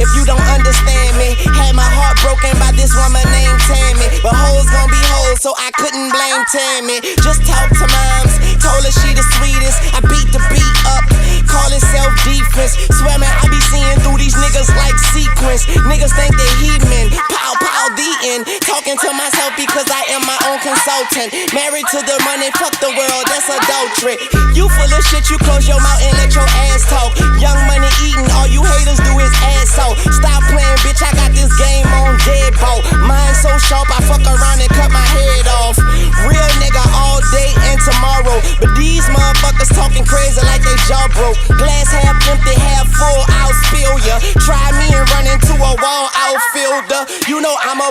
if you don't understand me. Had my heart broken by this woman named Tammy, but hoes gon' be hoes, so I couldn't blame Tammy. Just talk to moms, told her she the sweetest. I beat the beat up, call it self-defense. Swear man, I be seeing through these niggas like sequence. Niggas think they heathen, pow pow the end. Talking to myself because I am my own consultant. Married to the money, fuck the world, that's adultery. You full of shit, you close your mouth and let your ass talk. Young money eating, all you haters do is ass out.